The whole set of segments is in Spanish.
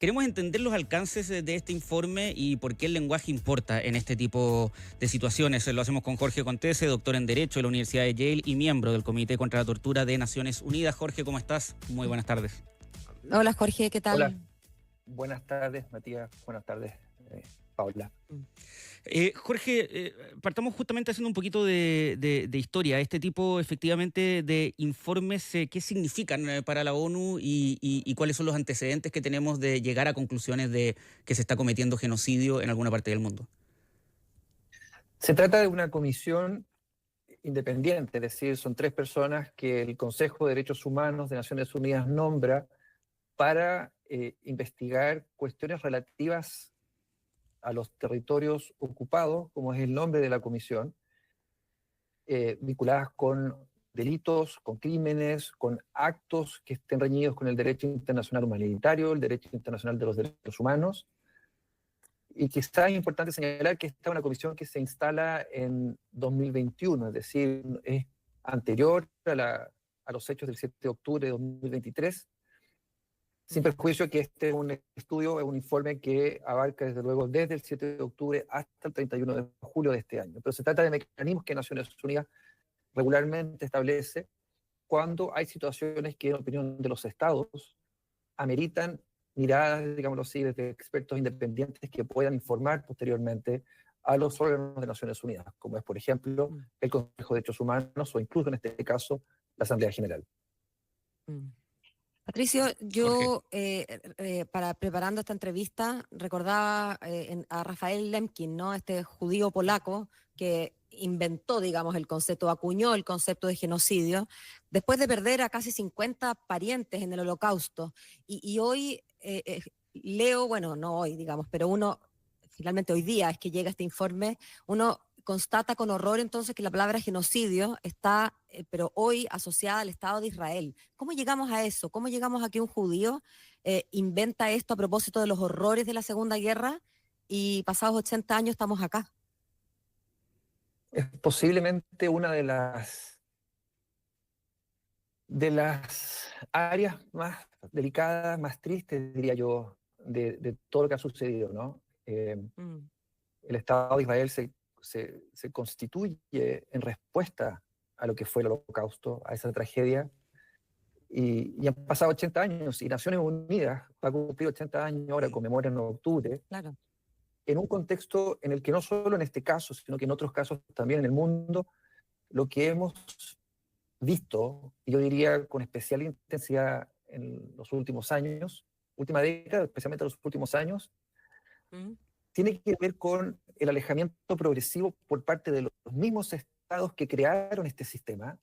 Queremos entender los alcances de este informe y por qué el lenguaje importa en este tipo de situaciones. Lo hacemos con Jorge Contese, doctor en Derecho de la Universidad de Yale y miembro del Comité contra la Tortura de Naciones Unidas. Jorge, ¿cómo estás? Muy buenas tardes. Hola Jorge, ¿qué Hola, tal? buenas tardes Matías, buenas tardes Paula. Jorge, partamos justamente haciendo un poquito de historia. Este tipo, efectivamente, de informes, ¿qué significan para la ONU y cuáles son los antecedentes que tenemos de llegar a conclusiones de que se está cometiendo genocidio en alguna parte del mundo? Se trata de una comisión independiente, es decir, son tres personas que el Consejo de Derechos Humanos de Naciones Unidas nombra para investigar cuestiones relativas a los territorios ocupados, como es el nombre de la comisión, vinculadas con delitos, con crímenes, con actos que estén reñidos con el derecho internacional humanitario, el derecho internacional de los derechos humanos. Y quizá es importante señalar que esta es una comisión que se instala en 2021, es decir, es anterior a los hechos del 7 de octubre de 2023, sin perjuicio que este es un estudio, es un informe que abarca desde luego desde el 7 de octubre hasta el 31 de julio de este año. Pero se trata de mecanismos que Naciones Unidas regularmente establece cuando hay situaciones que, en opinión de los estados, ameritan miradas, digámoslo así, desde expertos independientes que puedan informar posteriormente a los órganos de Naciones Unidas, como es, por ejemplo, el Consejo de Derechos Humanos o incluso, en este caso, la Asamblea General. Patricio, Jorge. yo para preparando esta entrevista recordaba a Rafael Lemkin, ¿no? Este judío polaco que inventó, digamos, el concepto, acuñó el concepto de genocidio, después de perder a casi 50 parientes en el Holocausto. Y hoy leo, bueno, no hoy, digamos, pero uno, finalmente hoy día es que llega este informe, uno constata con horror entonces que la palabra genocidio está, pero hoy asociada al Estado de Israel. ¿Cómo llegamos a eso? ¿Cómo llegamos a que un judío inventa esto a propósito de los horrores de la Segunda Guerra y pasados 80 años estamos acá? Es posiblemente una de las áreas más delicadas, más tristes, diría yo, de todo lo que ha sucedido, ¿no? El Estado de Israel se constituye en respuesta a lo que fue el Holocausto, a esa tragedia, y han pasado 80 años, y Naciones Unidas va a cumplir 80 años ahora, conmemora en octubre, Claro. en un contexto en el que no solo en este caso, sino que en otros casos también en el mundo, lo que hemos visto, y yo diría con especial intensidad en los últimos años, última década, especialmente en los últimos años, tiene que ver con el alejamiento progresivo por parte de los mismos estados que crearon este sistema,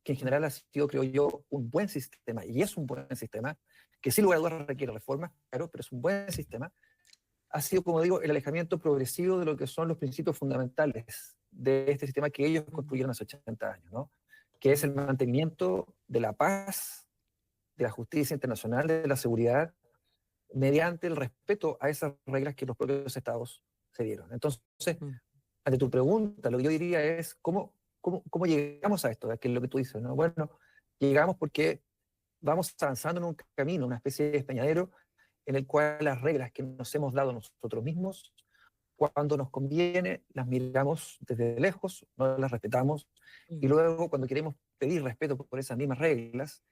que en general ha sido, creo yo, un buen sistema, y es un buen sistema, que sin lugar a dudas requiere reformas, claro, pero es un buen sistema. Ha sido, como digo, el alejamiento progresivo de lo que son los principios fundamentales de este sistema que ellos construyeron hace 80 años, ¿no? Que es el mantenimiento de la paz, de la justicia internacional, de la seguridad, mediante el respeto a esas reglas que los propios estados se dieron. Entonces, ante tu pregunta, lo que yo diría es, ¿cómo llegamos a esto? Que es lo que tú dices, ¿no? Bueno, llegamos porque vamos avanzando en un camino, una especie de despeñadero, en el cual las reglas que nos hemos dado nosotros mismos, cuando nos conviene, las miramos desde lejos, no las respetamos, y luego cuando queremos pedir respeto por esas mismas reglas,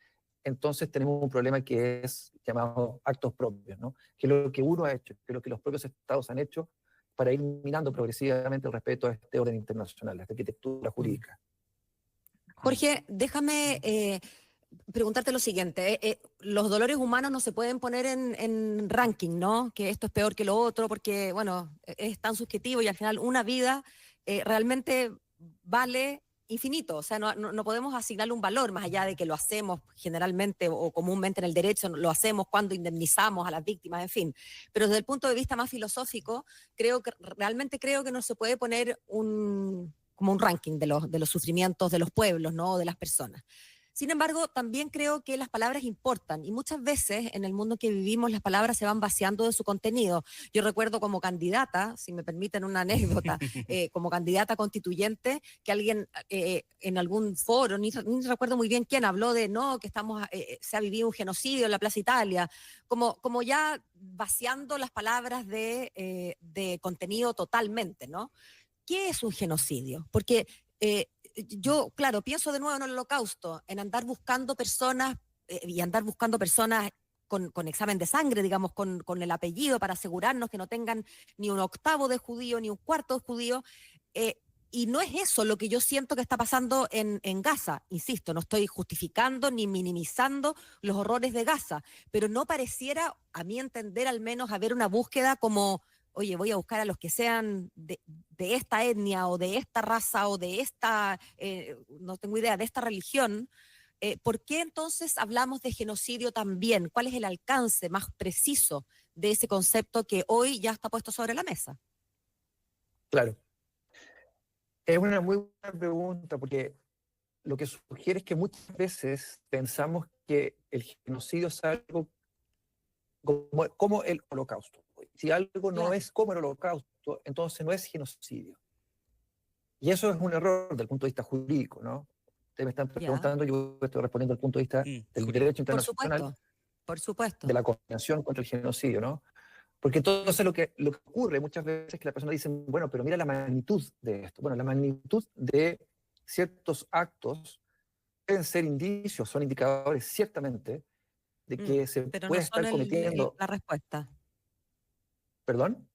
entonces tenemos un problema que es llamado actos propios, ¿no? Que es lo que uno ha hecho, que es lo que los propios estados han hecho para ir minando progresivamente el respeto a este orden internacional, a esta arquitectura jurídica. Jorge, déjame preguntarte lo siguiente. Los dolores humanos no se pueden poner en ranking, ¿no? Que esto es peor que lo otro, porque, bueno, es tan subjetivo y al final una vida realmente vale infinito. O sea, no podemos asignarle un valor más allá de que lo hacemos generalmente o comúnmente en el derecho, lo hacemos cuando indemnizamos a las víctimas, en fin. Pero desde el punto de vista más filosófico, realmente creo que no se puede poner como un ranking de los sufrimientos de los pueblos, ¿no? O de las personas. Sin embargo, también creo que las palabras importan y muchas veces en el mundo en que vivimos las palabras se van vaciando de su contenido. Yo recuerdo como candidata, si me permiten una anécdota, como candidata constituyente, que alguien en algún foro, ni recuerdo muy bien quién, habló de no, que se ha vivido un genocidio en la Plaza Italia, como ya vaciando las palabras de contenido totalmente, ¿no? ¿Qué es un genocidio? Porque yo, claro, pienso de nuevo en el Holocausto, en andar buscando personas y andar buscando personas con examen de sangre, digamos, con el apellido para asegurarnos que no tengan ni un octavo de judío, ni un cuarto de judío. eh, y no es eso lo que yo siento que está pasando en Gaza. Insisto, no estoy justificando ni minimizando los horrores de Gaza, pero no pareciera, a mi entender al menos, haber una búsqueda como, oye, voy a buscar a los que sean de esta etnia o de esta raza o de esta, no tengo idea, de esta religión. ¿Por qué entonces hablamos de genocidio también? ¿Cuál es el alcance más preciso de ese concepto que hoy ya está puesto sobre la mesa? Claro. Es una muy buena pregunta porque lo que sugiere es que muchas veces pensamos que el genocidio es algo como el holocausto. Si algo no Claro. es como el holocausto, entonces no es genocidio. Y eso es un error desde el punto de vista jurídico, ¿no? Ustedes me están Ya. preguntando, yo estoy respondiendo desde el punto de vista del Jurídico. derecho Por internacional, supuesto, por supuesto. de la Convención contra el Genocidio, ¿no? Porque Mm, entonces lo que ocurre muchas veces es que la persona dice, bueno, pero mira la magnitud de esto. Bueno, la magnitud de ciertos actos pueden ser indicios, son indicadores ciertamente de mm. que se Pero no puede son estar cometiendo, la respuesta. perdón,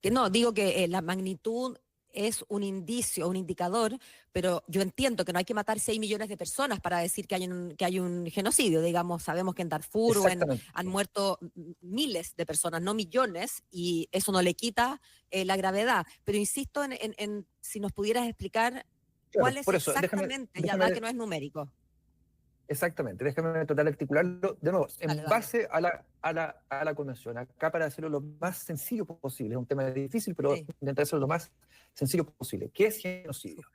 Que no, digo que la magnitud es un indicio, un indicador, pero yo entiendo que no hay que matar 6 millones de personas para decir que hay un genocidio. Digamos, sabemos que en Darfur exactamente. han muerto miles de personas, no millones, y eso no le quita la gravedad. Pero insisto en si nos pudieras explicar Claro, cuál es por eso, exactamente, ya da que déjame, no es numérico. exactamente, déjame tratar de articularlo de nuevo, Dale, en dale. base a la convención, acá para hacerlo lo más sencillo posible, es un tema difícil, pero Sí, intentar hacerlo lo más sencillo posible. ¿Qué es su- genocidio?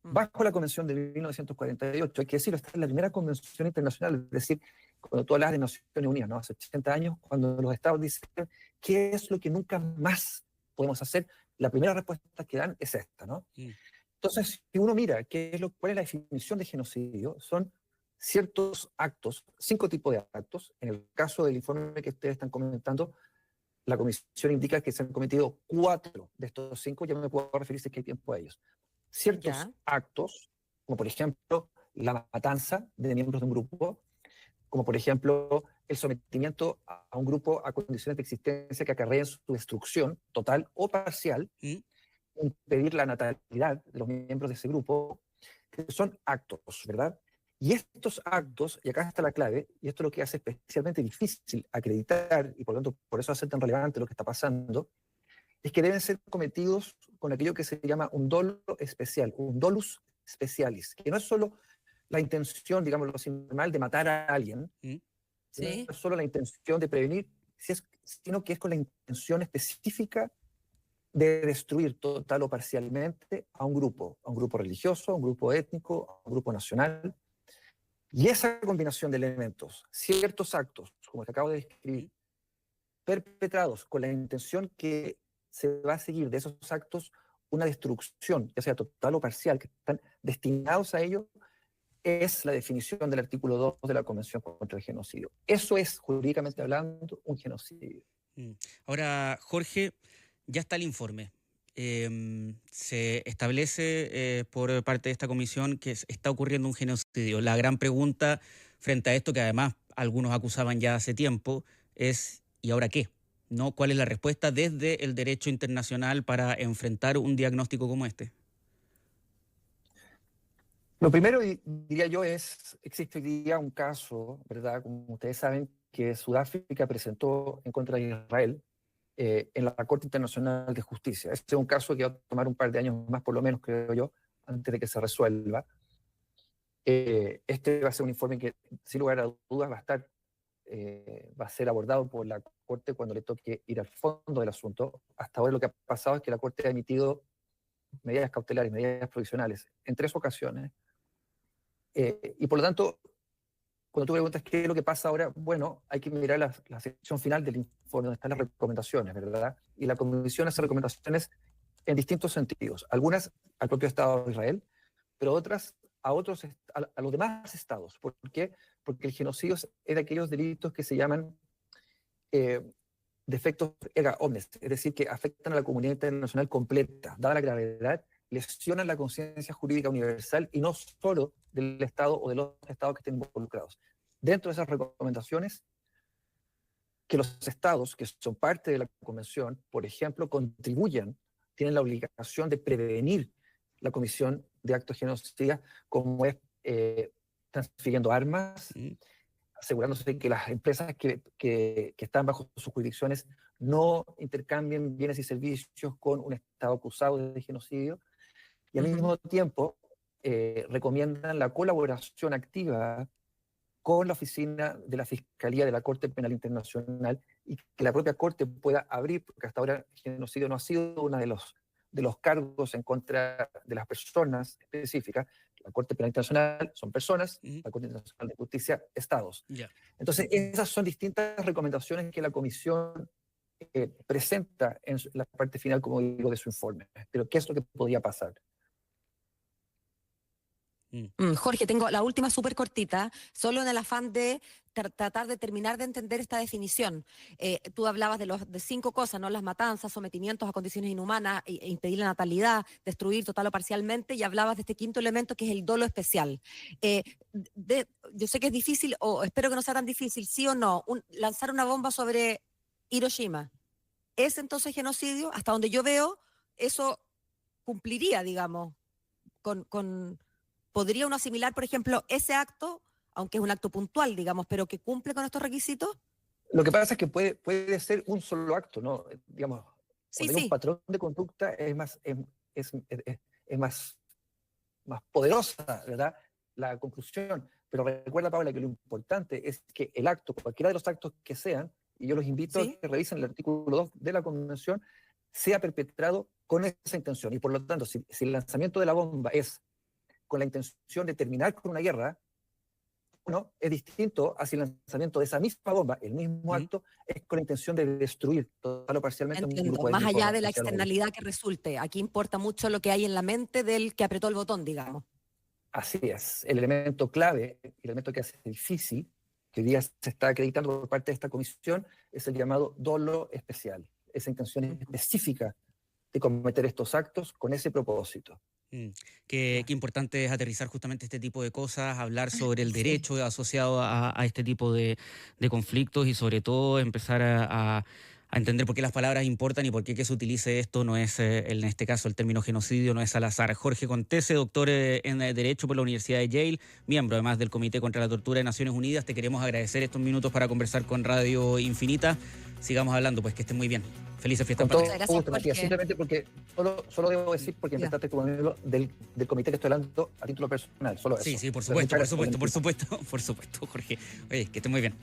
mm, Bajo la Convención de 1948, hay que decirlo, esta es la primera convención internacional, es decir, cuando tú hablas de Naciones Unidas, ¿no? Hace 80 años, cuando los estados dicen, ¿qué es lo que nunca más podemos hacer? La primera respuesta que dan es esta, ¿no? Mm. Entonces, si uno mira cuál es la definición de genocidio, son ciertos actos, 5 tipos de actos. En el caso del informe que ustedes están comentando, la comisión indica que se han cometido 4 de estos 5, ya me puedo referir si es que hay tiempo a ellos. Ciertos ya, actos, como por ejemplo la matanza de miembros de un grupo, como por ejemplo el sometimiento a un grupo a condiciones de existencia que acarreen su destrucción total o parcial, Mm. impedir la natalidad de los miembros de ese grupo, que son actos, ¿verdad? Y estos mm, actos, y acá está la clave, y esto es lo que hace especialmente difícil acreditar, y por lo tanto por eso hace tan relevante lo que está pasando, es que deben ser cometidos con aquello que se llama un dolo especial, un dolus specialis, que no es solo la intención, digámoslo así, normal de matar a alguien, Mm. que no sí, es solo la intención de prevenir, sino que es con la intención específica de destruir total o parcialmente a un grupo religioso, a un grupo étnico, a un grupo nacional. Y esa combinación de elementos, ciertos actos, como te acabo de describir, Mm. perpetrados con la intención que se va a seguir de esos actos una destrucción, ya sea total o parcial, que están destinados a ello, es la definición del artículo 2 de la Convención contra el Genocidio. Eso es, jurídicamente hablando, un genocidio. Mm. Ahora, Jorge, ya está el informe. Se establece por parte de esta comisión que está ocurriendo un genocidio. La gran pregunta frente a esto, que además algunos acusaban ya hace tiempo, es ¿y ahora qué? ¿No? ¿Cuál es la respuesta desde el derecho internacional para enfrentar un diagnóstico como este? Lo primero, diría yo, existe hoy día un caso, ¿verdad? Como ustedes saben, que Sudáfrica presentó en contra de Israel en la Corte Internacional de Justicia. Este es un caso que va a tomar un par de años más, por lo menos, creo yo, antes de que se resuelva. Este va a ser un informe que, sin lugar a dudas, va a ser abordado por la Corte cuando le toque ir al fondo del asunto. Hasta ahora lo que ha pasado es que la Corte ha emitido medidas cautelares, medidas provisionales, en 3 ocasiones, Y por lo tanto, cuando tú preguntas qué es lo que pasa ahora, bueno, hay que mirar la sección final del informe, donde están las recomendaciones, ¿verdad? Y la Comisión hace recomendaciones en distintos sentidos. Algunas al propio Estado de Israel, pero otras a los demás estados. ¿Por qué? Porque el genocidio es de aquellos delitos que se llaman defectos erga omnes, es decir, que afectan a la comunidad internacional completa, dada la gravedad, lesionan la conciencia jurídica universal y no solo del Estado o de los estados que estén involucrados. Dentro de esas recomendaciones, que los estados que son parte de la Convención, por ejemplo, contribuyan, tienen la obligación de prevenir la comisión de actos genocidas, como es transfiriendo armas, asegurándose de que las empresas que están bajo sus jurisdicciones no intercambien bienes y servicios con un Estado acusado de genocidio, y al mismo tiempo recomiendan la colaboración activa con la oficina de la Fiscalía de la Corte Penal Internacional y que la propia Corte pueda abrir, porque hasta ahora el genocidio no ha sido uno de los cargos en contra de las personas específicas. La Corte Penal Internacional son personas, la Corte Internacional de Justicia, estados. Entonces, esas son distintas recomendaciones que la Comisión presenta en la parte final, como digo, de su informe. Pero, ¿qué es lo que podría pasar? Jorge, tengo la última súper cortita, solo en el afán de tratar de terminar de entender esta definición. Tú hablabas de 5 cosas, ¿no? Las matanzas, sometimientos a condiciones inhumanas, impedir la natalidad, destruir total o parcialmente, y hablabas de este quinto elemento que es el dolo especial. Yo sé que es difícil, o espero que no sea tan difícil, sí o no, lanzar una bomba sobre Hiroshima. ¿Es entonces genocidio? Hasta donde yo veo, eso cumpliría, digamos, ¿podría uno asimilar, por ejemplo, ese acto, aunque es un acto puntual, digamos, pero que cumple con estos requisitos? Lo que pasa es que puede ser un solo acto, ¿no? Digamos, cuando hay un patrón de conducta es más poderosa, ¿verdad? La conclusión. Pero recuerda, Paula, que lo importante es que el acto, cualquiera de los actos que sean, y yo los invito a que revisen el artículo 2 de la Convención, sea perpetrado con esa intención. Y por lo tanto, si el lanzamiento de la bomba es con la intención de terminar con una guerra, uno es distinto hacia el lanzamiento de esa misma bomba, el mismo acto, es con la intención de destruir total o parcialmente un grupo de más allá de la externalidad que resulte. Aquí importa mucho lo que hay en la mente del que apretó el botón, digamos. Así es. El elemento clave, el elemento que hace difícil, que hoy día se está acreditando por parte de esta comisión, es el llamado dolo especial. Esa intención específica de cometer estos actos con ese propósito. Qué importante es aterrizar justamente este tipo de cosas, hablar sobre el derecho asociado a este tipo de conflictos y sobre todo empezar a entender por qué las palabras importan y por qué que se utilice esto no es, en este caso, el término genocidio no es al azar. Jorge Contese, doctor en Derecho por la Universidad de Yale, miembro además del Comité contra la Tortura de Naciones Unidas. Te queremos agradecer estos minutos para conversar con Radio Infinita. Sigamos hablando, pues que estén muy bien. Felices fiestas patrias. Muchas gracias, Matías. Simplemente porque, solo debo decir, porque empezaste como miembro del comité que estoy hablando a título personal, solo eso. Sí, por supuesto, Jorge. Oye, que estén muy bien.